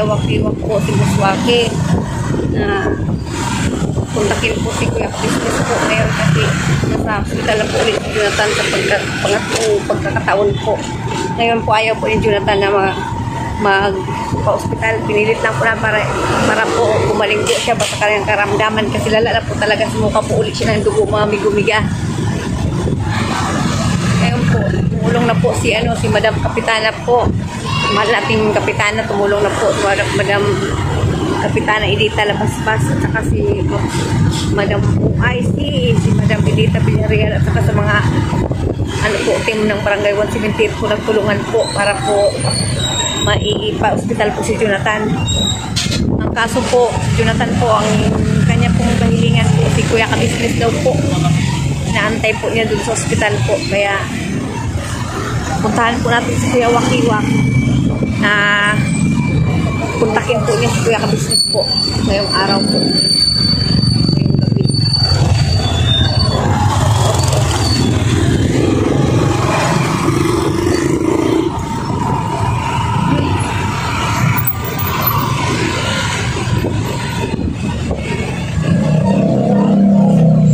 Kuya Wakiwak po, si Buswaki, na kontakin po si Kuya Business po ngayon kasi nasa hospital na po ulit si Jonathan sa pangatlong pagkakataon po. Ngayon po ayaw po ni Jonathan na magpa-hospital. Pinilit lang po na para po gumaling po siya basta kanyang karamdaman kasi lala na po talaga sumuka po ulit siya ng dugo, mga migumiga. Ngayon po, tumulong na po si Madam Kapitana po. Mahal nating Kapitana, tumulong na po Madam Kapitana Edita Labasbas at saka si Madam UIC, si Madam Edita Villarreal at saka sa mga team ng Barangay 170 po nagtulungan po para po maipa-hospital po si Jonathan. Ang kaso po, Jonathan po, ang kanya pong kahilingan po, si Kuya Ka-Business daw po. Naantay po niya dun sa hospital po. Kaya puntahan po natin si Kuya Wakiwak na puntakin po niya si Kuya Ka-Business po ngayong araw po, ngayong gabi.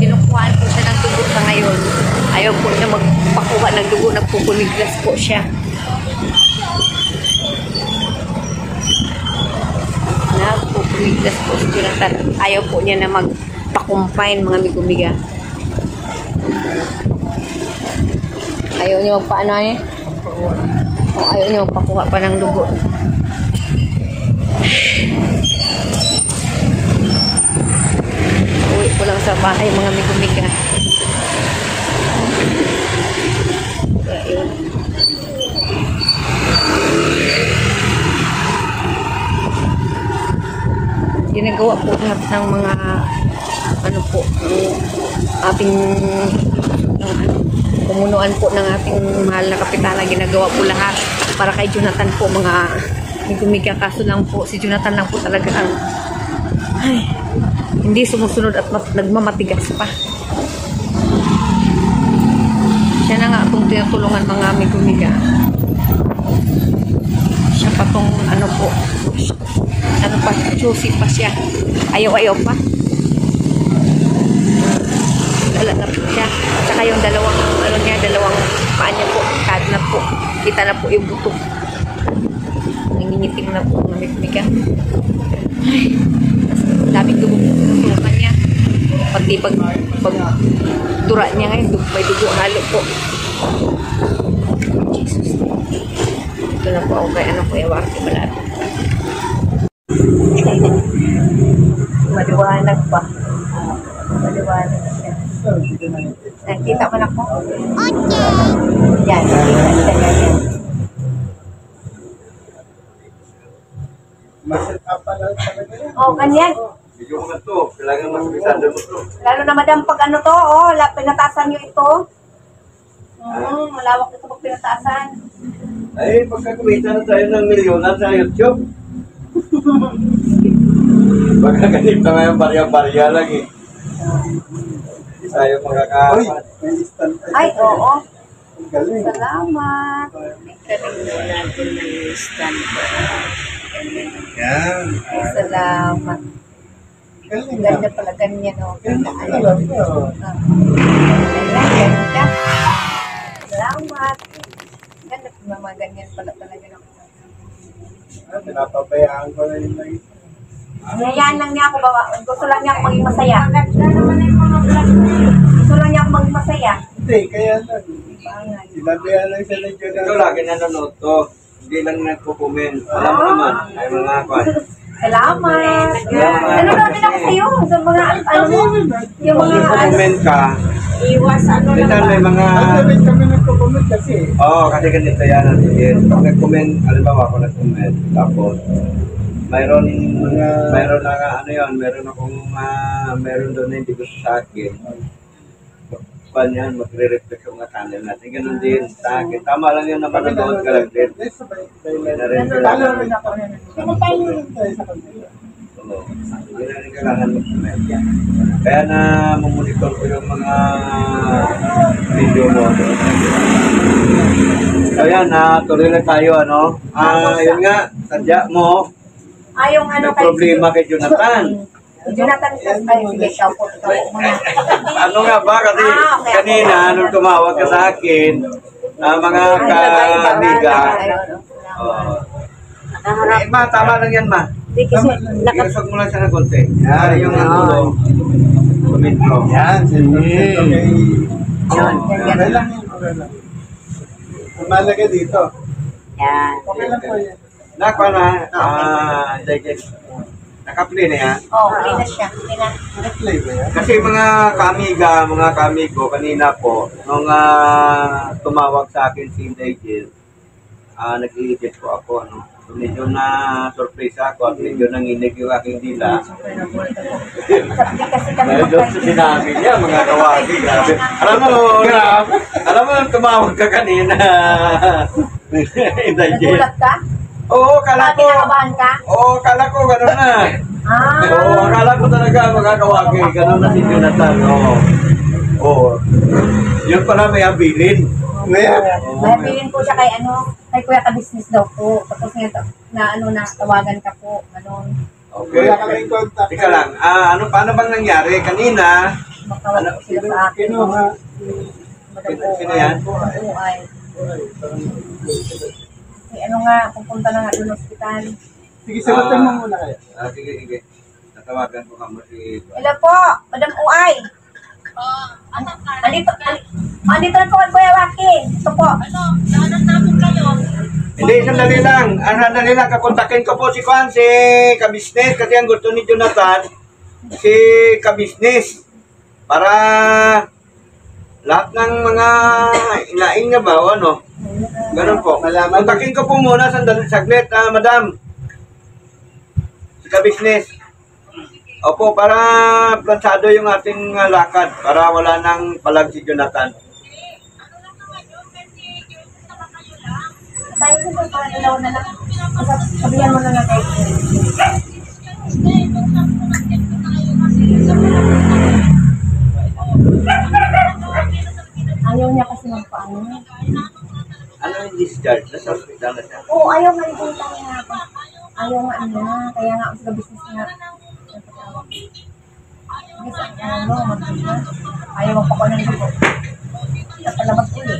Sinukuhaan po siya ng dugo sa ngayon. Ayaw po niya magpakuha ng dugo, nagpupuniglas po siya. Nagpupumiglas po si Jonathan. Ayaw po niya na magpakumpine, mga migumiga. Ayaw niya magpaano eh. O ayaw niya magpakuha pa ng dugo. Uwi po lang sa bahay, mga migumiga. Ayun. Ginagawa po lahat ng mga ating pumunuan po ng ating mahal na Kapitana. Ginagawa po lahat para kay Jonathan po, mga migumiga. Kaso lang po si Jonathan lang po talaga ang hindi sumusunod at nagmamatigas pa. Siya na nga itong tinutulungan, mga migumiga. Siya pa itong juicy pa siya. Ayaw pa. Wala na po siya. Saka yung dalawang paa niya po, kad na po. Kita na po yung buto. Nangingitim na po ng migumiga. Ay, daming dugo po sinusukan niya. Pati pag dura niya ngayon, may dugo halo po. Jesus. Ito na po ako kay Kuya Waki malapit. Maliwanag pa. Maliwanag siya. Nakita mo na po? Okay. Yan, nakita yan. Maset up pa lang talaga yan. Oh, ganyan. Video ko na to. Kailangan masabisado mo to. Lalo na madam pag pinatasan nyo ito. Malawak ito pag pinatasan. Ay, pagkakumita na tayo ng milyonan sa YouTube. Baka ganito nga yung barya-barya lang eh. Hindi tayo makakapat. Ay, oo. Galing. Salamat. Galing mo natin ng stand ko. Yan. Ay, salamat. Galing. Ganda pala ganyan, o. Ganda. Ganda. Salamat. Ganda po mga ganyan pala talaga ng Pinapabayaan ko na yun lang. Hayaan lang niya ako, gusto lang niya ako maging masaya. Gusto lang niya ako maging masaya. Hindi, kaya lang. Sinabihan lang siya na dyan. Ito lagi nanonood to. Hindi lang nagpo-comment. Alam mo naman, ay mga kwan. Salamat. Ano namin ako sa'yo? Sa mga, yung mga, comment ka. iwas, Ito may mga... kami nagpo-comment kasi. Oo, kasi ganito yan. Pag nag-comment, halimbawa ako nag-comment. Tapos, mayroon na meron akong meron doon na hindi gusto sa akin. Pan yan, magre-reflect yung mga channel natin. Ganun din sa akin. Tama lang yun na manonood ka lang din. May na rin kailangan. Oo. Hindi na rin kailangan mag-comment. Kaya na mamonitor ko yung mga video mo. So yan, tuloy na tayo, ano? Yun nga, sadya mo. yung ano may problema kay Jonathan. Si Jonathan, ay, sige, ikaw po muna. Ano nga ba? Kasi Okay. kanina, nung tumawag ka sa akin, mga kaibigan, ma, tama lang yan, ma. Hindi kasi, Iusog mo lang siya ng konti. Yan, yung ulo. Tumitro. Yan, okay. Yan, Okay lang yun, okay lang. Malaga dito. Yan. Okay lang po yan. Nakwa na, digest. Naka-play na yan. Oh, huli na siya. Huli na. Nag-play ba yan? Kasi mga kamigo, kanina po, nung tumawag sa akin si Digest, nag-i-edit ko ako, no? So, medyo na-surprise ako at medyo nanginig yung aking dila. Kasi kami Dahil doon sa sinabi niya, mga kawagi, grabe. Alam mo, tumawag ka kanina. Digest. nagulat ka? Oo, kala ko. Kinakabahan ka? Oo, kala ko, gano'n na. Oo, akala ko talaga mga kawagi, gano'n na si Jonathan. Oo. Yun pala may abilin. Ngayon. Bilhin po siya kay Kuya ka-business daw po. Tapos nga tawagan ka po. Ganon. Okay. Wala kaming contact. Teka lang, paano bang nangyari? Kanina, Makawag po sila sa akin. Kinuha. Sino yan? Ay. Pupunta na nga doon sa ospital. Sige, sagutin mo muna kaya. Sige. Natawagan ko kamo si... Hello po, Madam Uay. Andito na po kay Kuya Waki. Ito po. Hindi, sandali lang. Kakontakin ko po si Juan, si Kabisnes, kasi ang gusto ni Jonathan, si Kabisnes. Para lahat ng mga inaing na ba, o ano? Ganun po. Kontakin ko po muna, saglit, madam. Si Kabisnes. Opo, para plansado yung ating lakad, para wala nang palag si Jonathan. Tayo ko po, dalaw na lang. Sabihan mo na lang kayo. Ayaw niya kasi magpaano. Ano yung discharge? Nasa hospital na siya. Oo, ayaw nga rin tayo nga. Ayaw nga kaya nga sa business nga. Ayaw magpakuha ng dugo. Napalabas ko eh.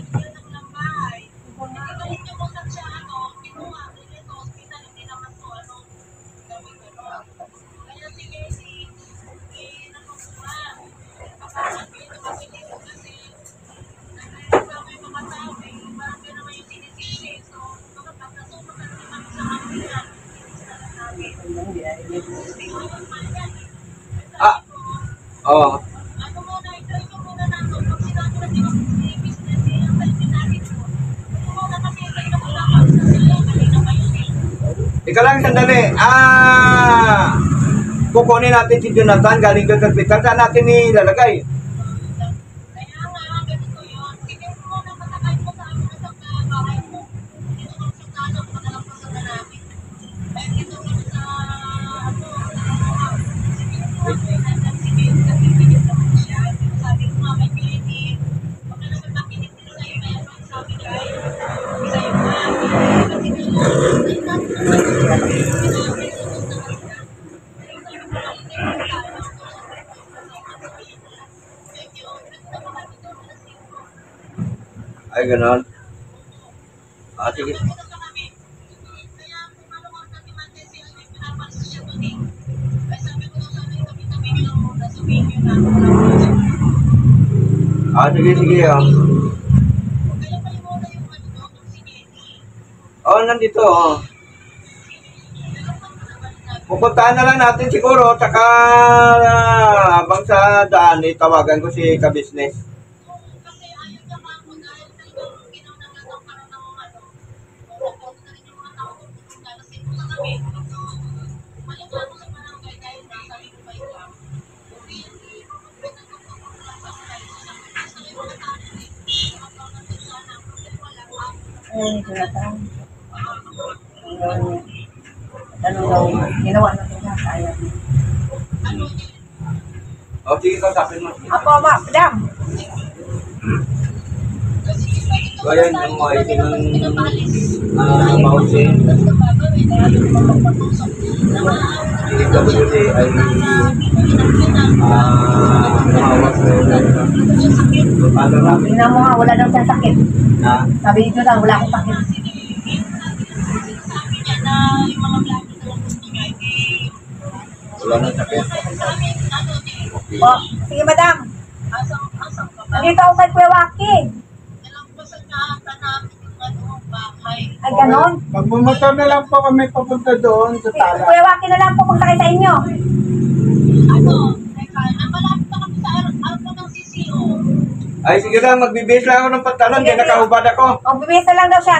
Oo. Ika lang sandali. Kukunin natin si Jonathan galing doon sa hospital. Saan natin ilalagay? Ay, ganon. Sige. Sige. Nandito. Pupuntahan na lang natin siguro, tsaka habang sa daan, tawagan ko si Kabisnes. Ginawa natin na kaya. Sige, kausapin mo. Apo, madam. Kaya yung mga itin ng bouncing. DWD ay tumawag sa paano namin Tingnan mo nga, wala daw siyang sakit. na Sabi niyo lang, wala akong sakit. wala nang sakit. O, sige madam. Nandito ako kay Kuya Waki. Ay, ganon. Magmumotor na lang po kami papunta doon sa Tala. Kuya Waki na lang po pagsakay sa inyo. Ay sige lang, magbibihis lang ako ng pantalon, Sige, kaya nakahubad ako. O, bibisa lang daw siya.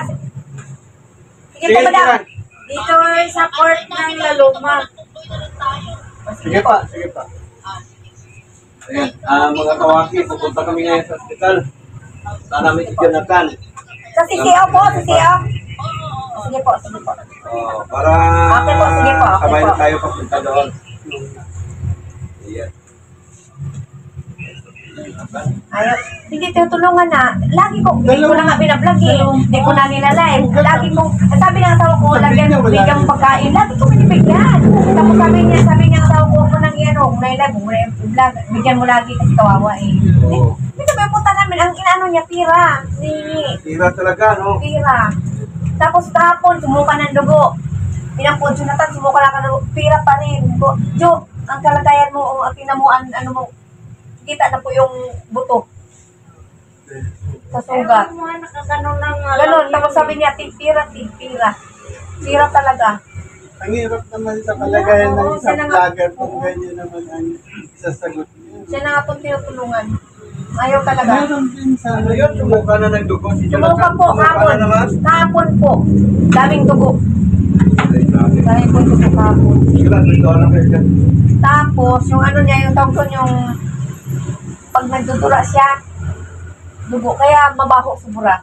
Sige po, madam. lang. Dito sa port ng Laluma. Sige pa, sige pa. Ayan, mga kawaki, pupunta kami ngayon sa hospital. Saan namin si Jonathan. Sa CCO po, CCO. Sige po, sige po. Para Okay po, sige po, okay sabay po. na tayo papunta doon. Ayan. Ayaw, hindi tinutulungan na. Lagi ko, hindi ko na nga binablog eh. Hindi ko na nilalive. Lagi ko, sabi ng asawa ko, lagyan mo bigyan mo pagkain. Lagi ko binibigyan. Tapos sabi niya asawa ko, kung nang iyan, kung nailag, kung nailag, bigyan mo lagi kasi kawawa eh. Hindi sabi punta namin, ang inaano niya, tira. Tira talaga, no? Tira. Tapos kahapon, sumuka ng dugo. Pinampod, Jonathan, sumuka lang ka ng dugo. Tira pa rin. Jo, ang kalagayan mo, ang tinamuan, ano mo, kita na po yung buto sa sugat. Ganon, tapos sabi niya, tira. Tira talaga. Ang hirap naman sa kalagayan ng Oo, isang siya na nga. vlogger kung ganyan naman ang sasagot niya. Siya na nga po tinutulungan. Ayaw talaga. Meron din sa Ano yun? Sumuka na ng dugo si Sumuka Jonathan. po, Sumuka kahapon. na naman. Kahapon po. Daming dugo. Ay, grabe. Daming po dugo kahapon. Sige lang, dito lang kayo dyan. Tapos, yung ano niya, yung tawag doon, yung pag nagdudura siya, dugo. Kaya mabaho subura.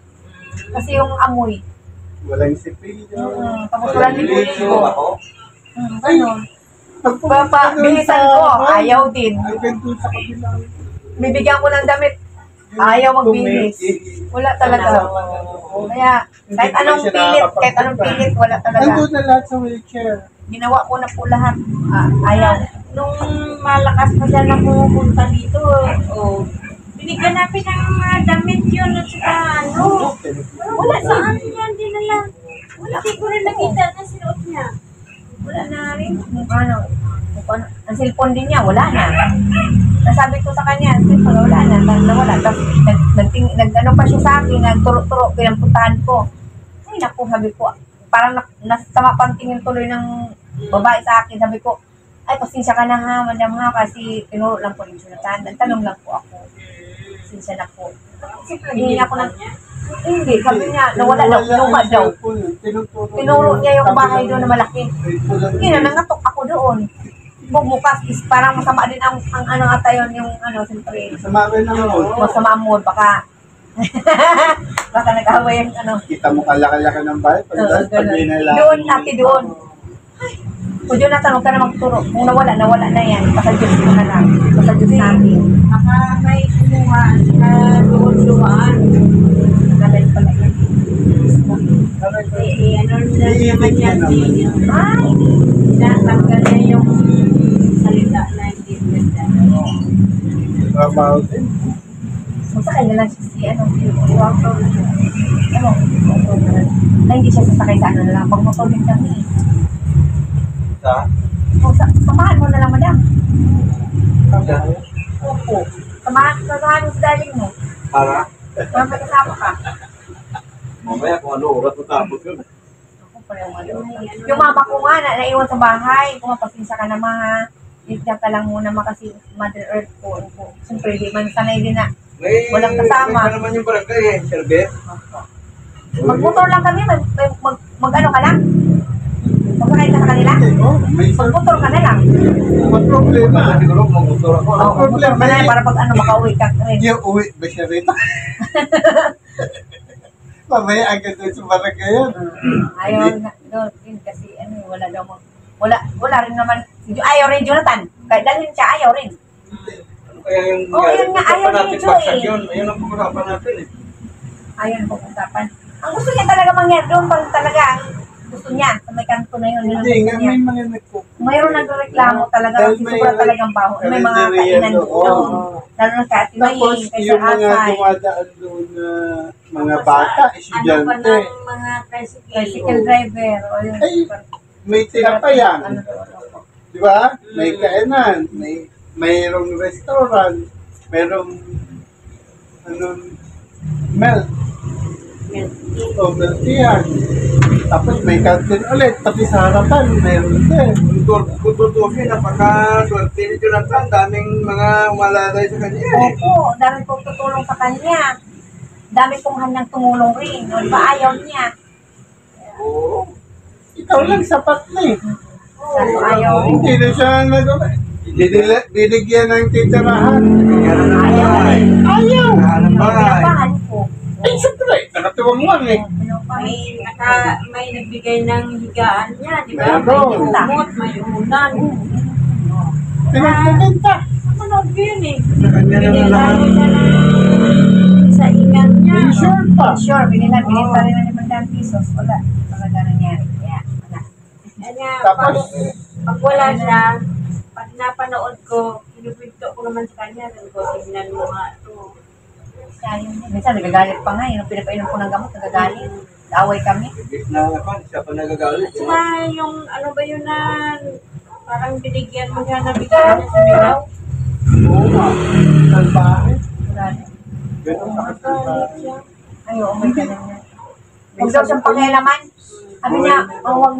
Kasi yung amoy. walang sipilyo. Tapos wala Nililigo niligo. ako. Ganun. Pagpunta Papa, doon bilisan sa- ko. Ayaw din. Hanggang doon sa kabilang. Bibigyan ko ng damit. Ayaw magbilis. Wala talaga. Kaya, kahit anong pilit, wala talaga. Nandun na lahat sa wheelchair. Ginawa ko na po lahat. Ayaw. Nung malakas pa siya na pumunta dito, binigyan natin ng mga damit yun at saka ano. Wala saan yan, di na lang. Wala, di ko rin nakita na sinuot niya. Wala na rin. Ang cellphone din niya, wala na. Nasabi ko sa kanya, ang cellphone, wala na. Nawala. Tapos, nag-ano pa siya sa akin, nagturo-turo, pinampuntahan ko. Ay, naku, sabi ko, parang nasama pang tingin tuloy ng babae sa akin. Sabi ko, ay, pasensya ka na ha, madam ha, kasi tinuro lang po rin Jonathan. Nagtanong lang po ako. Pasensya na po. Siyempre, hindi ako ng... Hindi, sabi niya, nawala daw, kinuha daw. Tinuro niya yung bahay doon na malaki. Hindi na, nangatok ako doon. Bumukas is parang masama din ang ano ata yun, yung ano, siyempre. Masama rin ang mood. Masama ang mood, baka... baka nag-away yung ano. Kita mo kalaki-laki ng bahay. Pag Ganun. Doon, ate, doon. Kung Jonathan, huwag ka na magturo. Kung nawala na yan. Pasadyos mo na lang. Pasadyos natin. Baka may kumuha na doon-dumaan. Nagalit pala yan. Ano na naman yan, Ay! natanggal niya yung salita na hindi ganda. Trabaho din. Masakay na lang siya si ano, iwang to. Ano? Na hindi siya sasakay sa ano na lang. Pag motor din kami. Sa? Samahan mo na lang, madam. Trabaho. Opo. Samahan mo sa daling mo. Para? Para may kasama ka. Mamaya kung ano, oras matapos yun. Ako pa yung ano. Yung mama ko nga, naiwan sa bahay. Kung mapasensya ka na ma. Ligyan ka lang muna kasi Mother Earth po. Siyempre, di man sanay din na. May, Walang kasama. May naman yung barangay eh, service. Magmotor lang kami, mag-ano ka lang? Magsakay ka sa kanila? Oh, may Magmotor ka na lang. problema. Siguro mag-motor ako. Oo, magmotor ka na lang para pag ano, makauwi ka rin. Hindi uwi ba siya rin? Mamaya agad doon sa barangay yan. Ayaw na doon kasi ano, wala daw mo. Wala rin naman. Ayaw rin Jonathan. Kahit dalhin siya, ayaw rin. Ano kaya yung... Oo, yun nga, ayaw natin ni Jo baksak eh. yun. Ayun ang pag-usapan natin eh. Ayaw na pag-usapan. Ang gusto niya talaga mangyari doon pa rin talaga ang gusto niya. Sa may kanto na yun. Yun ang Hindi, gusto nga niya. may mga nagpo. Mayroon nagreklamo talaga Dahil kasi may sobra talagang baho. May mga karinderya kainan doon. doon. Lalo na sa Ate May, Tapos kay yung sa mga Asay. dumadaan doon na mga bata, Ano pa estudyante, ng mga tricycle driver. O yun. Ay, may tinapayan. Ano doon. Di ba? May kainan, mayroong restaurant, mayroong milk. O milk yan. Tapos may canteen ulit, pati sa harapan, mayroon din. Kung tutusin, napaka-swerte ni Jonathan. Daming mga umalalay sa kanya. Opo, dami pong tutulong sa kanya. Dami pong handang tumulong rin. O, di ba ayaw niya? Oo. Ikaw lang sapat na eh. Kaso ayaw. Hindi na siya nagawa. Binigyan ng titirahan. Ayaw rin. Ayaw! Kahanap bahay. Pinapahan ko. Ay, siyempre, nakatuwang lang eh. May nagbigay ng higaan niya, di ba? Meron. May umot, may unan. Pinagpaganda. Manood ko yun eh. Sa kanya na lang lahat. Binilalo niya ng sa ingan niya. Sure pa. Sure, binila rin ng 500 pesos. Wala. Talaga nangyari. Kaya, wala. Kaya, Tapos, pag wala siya, pag napanood ko, pinupinto ko naman sa kanya, sabi ko, tignan mo nga ito. Minsan nagagalit pa nga, yung pinapainom ko ng gamot, nagagalit. Away kami. Na naman, siya pa nagagalit. At saka yung ano ba yun na parang binigyan mo siya na bigyan niya sa Milaw? oo nga. Salbahe. Wala na. Ganun Magalit siya. Ay, oo, may ganun niya. Huwag Minsan- daw siyang pakialaman. Sabi niya, wag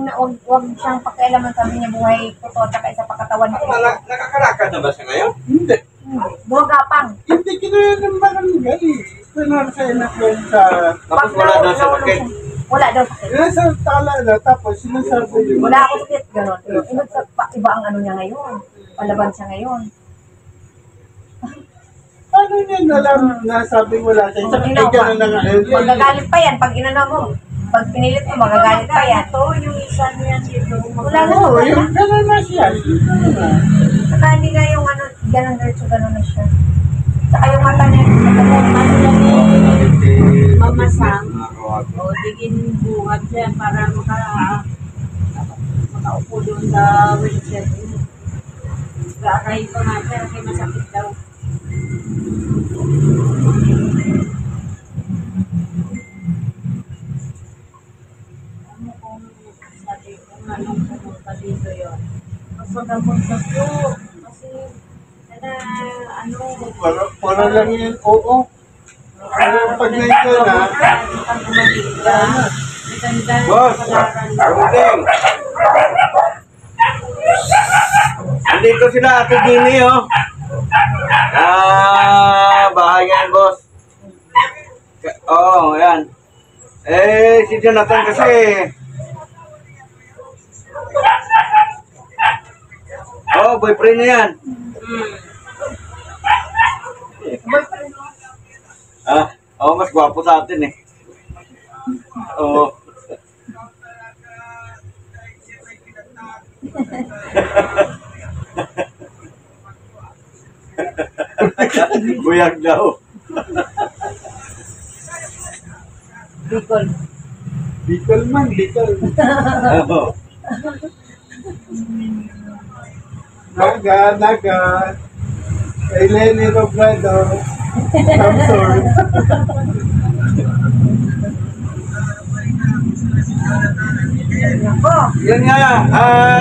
siyang pakialaman. Sabi niya, buhay ko to, at saka isa pa katawan ko. Nakakalakad na ba siya ngayon? Hindi. Buwagapang. Hindi kinayan ng barangay. Pinara sa anak yun sa... Tapos wala daw siya sakit. Wala daw sakit. Nasa tala na, tapos sinasabi yun. Wala ako sakit, gano'n. Iba ang ano niya ngayon. Palaban siya ngayon. Paano niya nalam na sabi wala siya? Tsaka ay gano'n na nga. Magagalit pa yan pag inano mo. Pag pinilit mo, magagalit pa yan. Ito, yung isa niya dito. Wala na. Oo, yung gano'n na siya. Gano'n na. Saka hindi na yung ano, gano'n diretso, gano'n na siya. Saka yung mata niya, mamasang. O, digin buhat siya para makaupo doon sa wheelchair. Gaaray pa nga siya kasi masakit daw. Ano kung sabi ko nga nung pumunta dito yun? Mapagamot na po. Kasi, ano, Para lang yan, oo. Pero pag nandito na, Boss, Arudeng. Andito sila, Ate Gini, oh. Bahay ngayon, boss. Oo, ayan. Si Jonathan kasi. Boyfriend niya yan. Mas gwapo sa atin eh. Oo. Buyag daw. Bicol. Bicol man, Bicol. Oo. Naga. Kay Lenny Robredo. Samsung. Yun nga,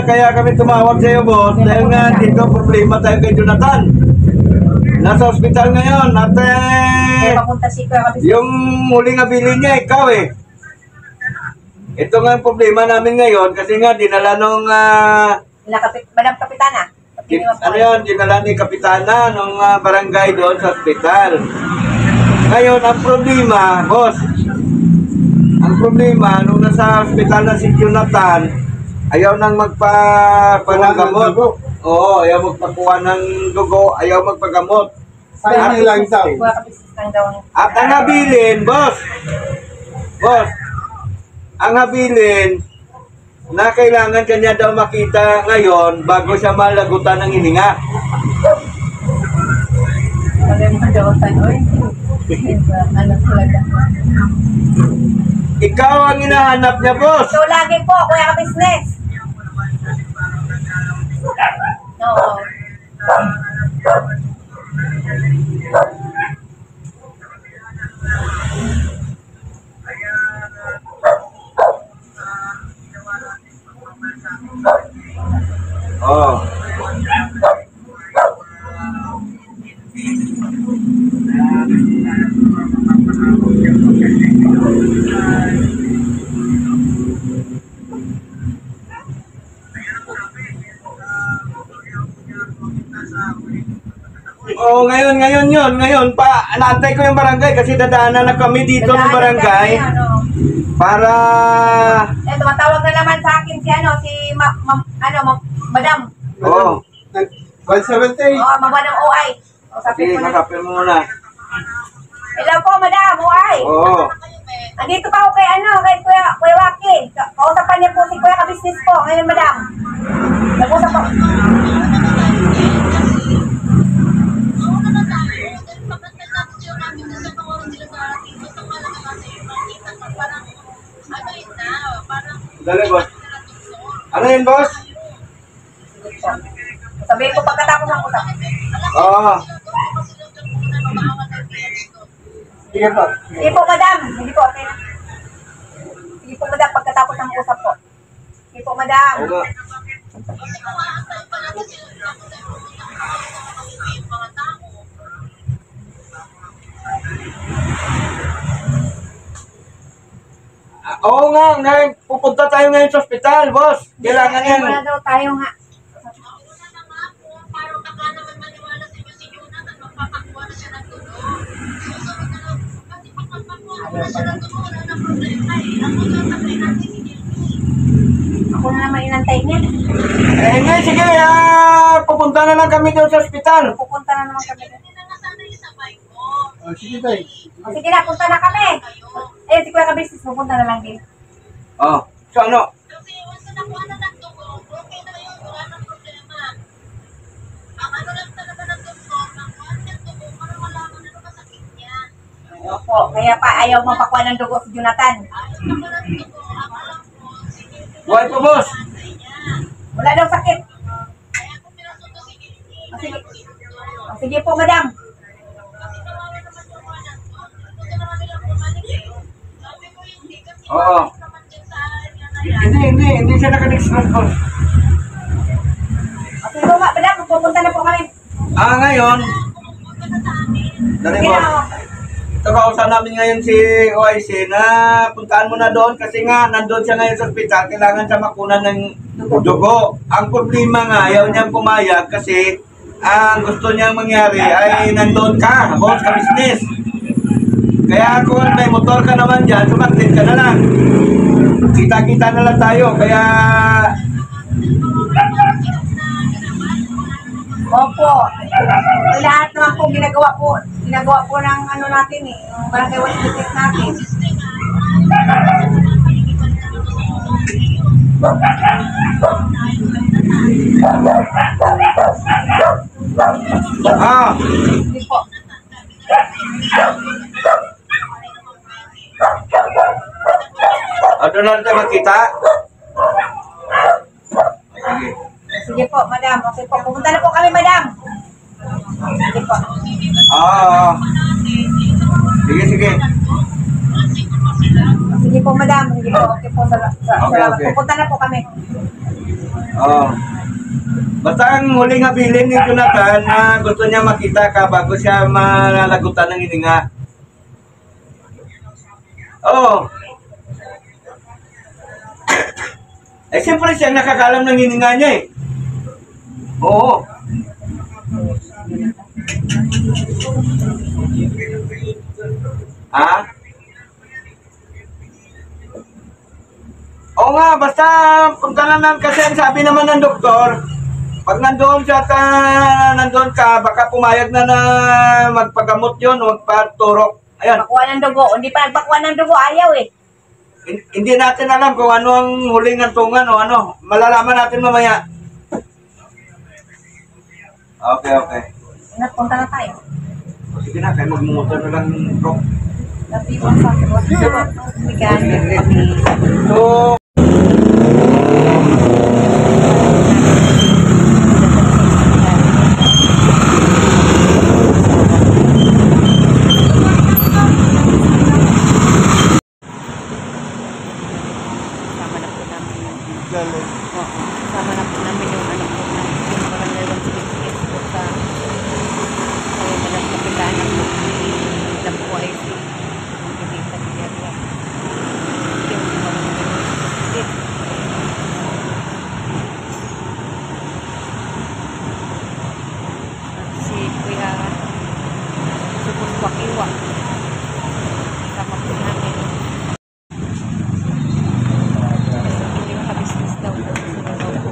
kaya kami tumawag sa iyo, boss. Dahil nga dito problema tayo kay Jonathan. Nasa ospital ngayon at Kaya papunta si Kuya Kabis. yung muling nabili niya, ikaw eh. Ito nga ang problema namin ngayon kasi nga dinala nung Madam Kapitana. ano yun, dinala ni Kapitana nung barangay doon sa ospital. Ngayon, ang problema, boss, ang problema, nung nasa ospital na si Jonathan, ayaw nang magpagamot. Oo, ayaw magpakuha ng dugo, ayaw magpagamot. Sayang lang daw. Kuya Kabis lang daw. At ang habilin, boss, ang habilin, na kailangan kanya daw makita ngayon bago siya malagutan ng hininga. Sabi mo daw, oy. Ano talaga? Ikaw ang hinahanap niya, boss. So, lagi po, kuya ka-business. Oo. Oh. Oh, ngayon pa, naantay ko yung barangay kasi dadaanan na kami dito ng barangay para Eh, tumatawag na naman sa akin si Madam. oh, 178. Oo, Madam OI. O, sabi sige, ko na. kakapin mo muna. Hello po, Madam OI. Oo. Andito pa ako kay kay Kuya Waki. Kausapan niya po si Kuya ka-business po. Ngayon, Madam. Nag-usap po. Dali, boss. Ano yun, boss? Sabihin ko pagkatapos ng usap. Oo. Sige po. Sige po, Madam. Sige po, okay na. Sige po, Madam, pagkatapos ng usap po. Sige po, Madam. Oo nga. Oo nga, pupunta tayo ngayon sa ospital, boss. Kailangan yan. Wala daw tayo nga. Ako na naman inantay niya. Eh, ngayon, sige, pupunta na lang kami doon sa ospital. Pupunta na naman kami. Oh, sige tayo. O, sige na, punta na kami. Eh, si Kuya ka-business, pupunta na lang din. Oh, so ano? Opo, kaya pa ayaw mapakuha ng dugo si Jonathan. Buhay po, boss. Wala daw sakit. O, sige. O, sige po, Madam. Oo. Hindi siya naka-express, boss. O, sige po, Madam, pupunta na po kami. Ngayon. Dali, Sige boss. na, o. Ito kausap namin ngayon si OIC na puntaan mo na doon kasi nga nandun siya ngayon sa ospital, kailangan siya makunan ng dugo. Ang problema nga, ayaw niyang pumayag kasi ang gusto niyang mangyari ay nandun ka, boss, ka business. Kaya kung may motor ka naman dyan, sumaktin ka na lang. Kita-kita na lang tayo, kaya Opo. Lahat naman po ginagawa po ng ano natin eh, yung barangay watch business natin. Hindi po. doon na tayo magkita. Sige. Sige po, madam. Okay po. Pumunta na po kami, madam. Sige po. Sige, sige. Sige po, madam. Sige po. Okay po. Salamat. Okay. Pupunta na po kami. Basta ang huling habilin ni Jonathan na gusto niya makita ka bago siya malalagutan ng hininga. Eh, siyempre siya nakakalam ng hininga niya eh. Oo. Oo nga, basta punta na lang kasi ang sabi naman ng doktor, pag nandoon siya nandoon ka, baka pumayag na magpagamot yun o magpaturok. Ayan. Pakuha ng dugo. Hindi pa nagpakuha ng dugo. Ayaw eh. Hindi natin alam kung ano ang huling hantungan o ano. Malalaman natin mamaya. Okay. Punta na tayo. Sige na, kayo magmumotor na lang bro. Labi mo sa mechanic kami. So, Sama na po namin yung Galing. sama na po namin yung ano po ng yung barangay 168 po sa Madam Kapitana po na po ay si Pagkita Tierra. Yung barangay 168. Si Kuya Subos Wakiwa. Sama po namin. Hindi makabisnes daw po. Sino daw po.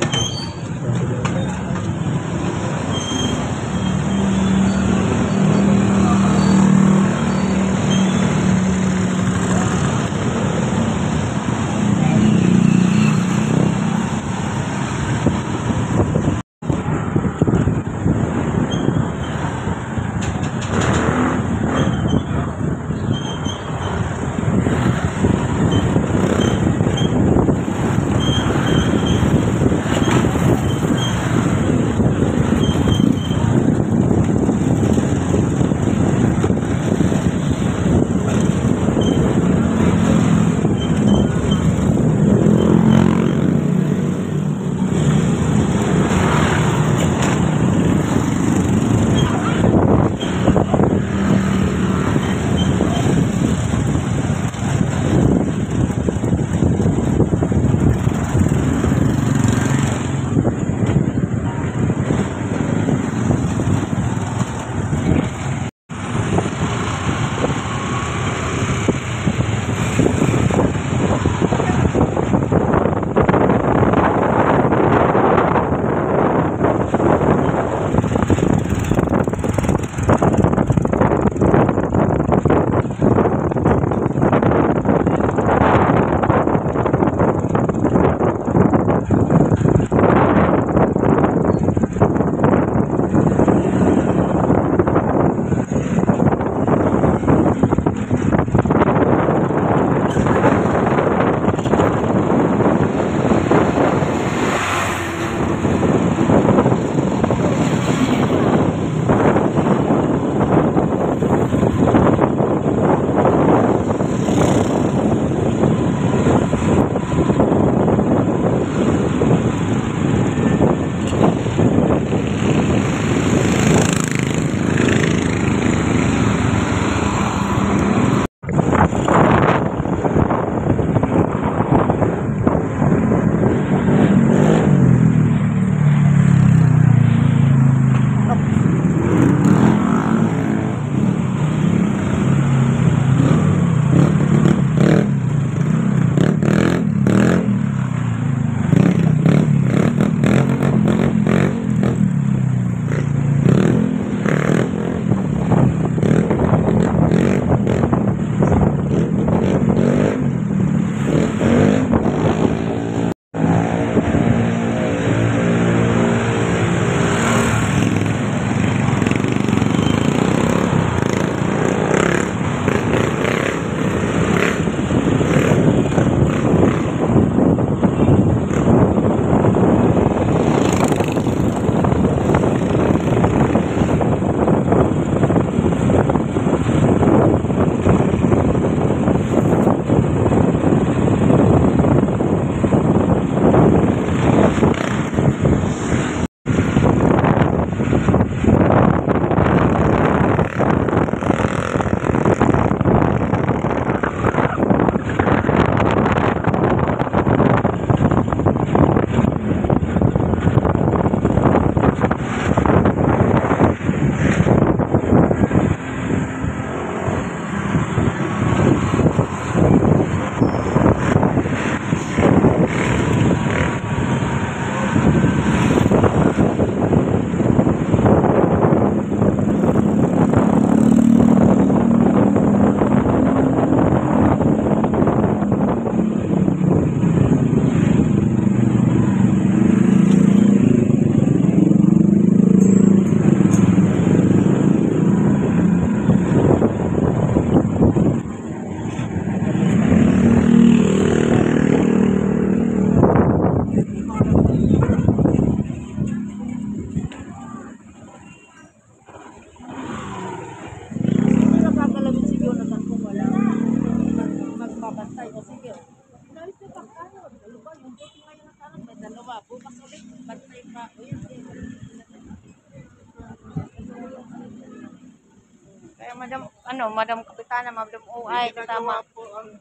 Madam Kapitana, Madam Uay, kasama.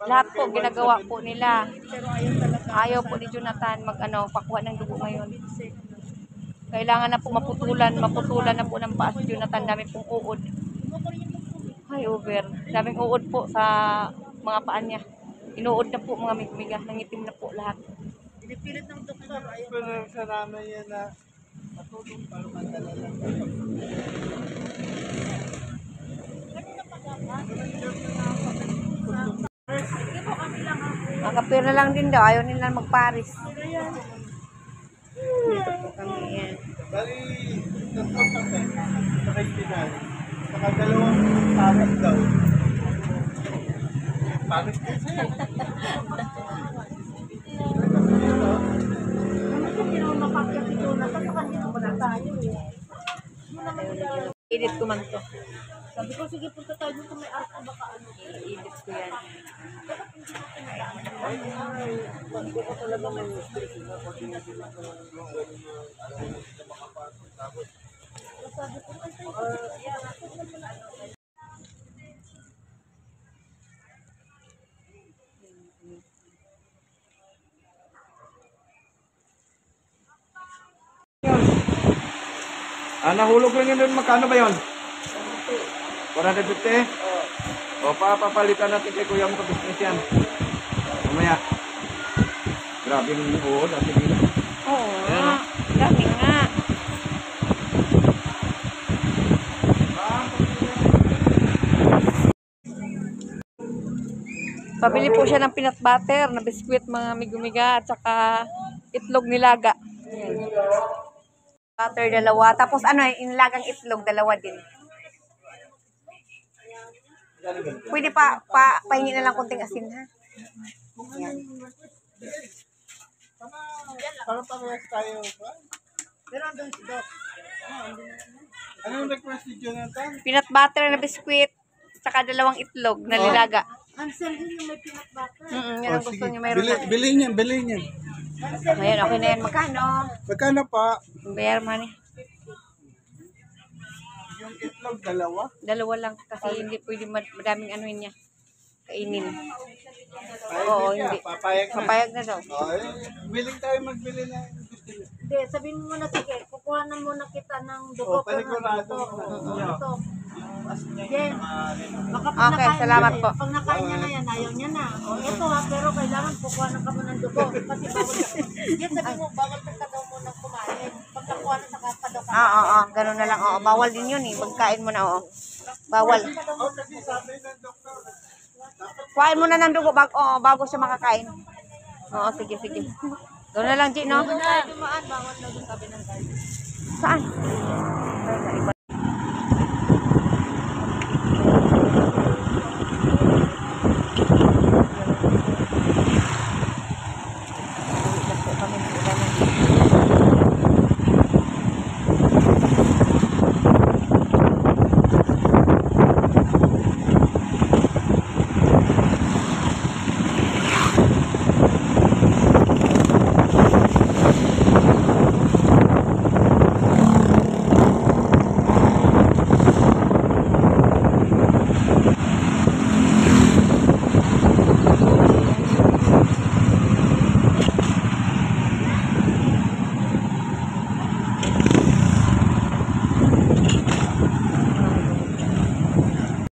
Lahat po ginagawa po nila. Ayaw po ni Jonathan pakuha ng dugo ngayon. Kailangan na po maputulan na po ng paa si Jonathan. Dami pong uod. Ay, over. Daming uod po sa mga paa niya. Inuod na po mga miga. Nangitim na po lahat. Pinipilit ng doktor. Pero sa namin yan na matulong para madala lang. Nakapir na lang din daw. Ayaw nila magparis. Dito po kami yan. Bali, tatlo patay. Sakay pinal. Saka dalawang pares daw. Pares din sa'yo. Edit ko man to. Sabi ko, sige, punta tayo dito, may art na baka ano. Edit ko yan. Nahulog lang yun doon. Magkano ba yun? 450? O, papalitan natin kay kuya mo ka business yan. Mamaya. Grabe yung uod. Oo nga. Dami nga. Pabili po siya ng peanut butter na biskwit mga migumiga at saka itlog nilaga. Ayan. Butter dalawa. Tapos inilagang itlog dalawa din. Pwede pahingi na lang konting asin ha. Ayan. Para parehas tayo ba? Pero andun si Doc. Anong request ni Jonathan? Peanut butter na biskwit at saka dalawang itlog na nilaga. Ansel din yung may peanut butter. Yan ang gusto niya mayroon na. Bilhin niyan. Ayan, okay na yan. Magkano? Magkano pa? Bayar man eh. Yung itlog, dalawa? Dalawa lang kasi hindi pwede madaming niya. Kainin. Payag Oo, na siya. hindi. Papayag na. Papayag na daw. Willing tayo magbili na gusto niyo. Hindi, sabihin mo na, sige, kukuha na muna kita ng dugo. Panigurado. Ito. Yes. Okay, salamat po. Pag nakain niya na yan, ayaw niya na. O, ito ha, pero kailangan kukuha na ka mo ng dugo. Kasi bawal ka. Yes, sabi mo, bawal ka daw mo ng kumain. Pag nakuha na sa kapa daw ka. Oo, ganun na lang. Oo, bawal din yun eh. Pagkain mo na, oo. Bawal. Kasi sabi ng doktor, Kuhain mo na ng dugo bago siya makakain. Oo, sige. Doon na lang, G, no? Dumaan, bawal na doon sabi ng guard. Saan?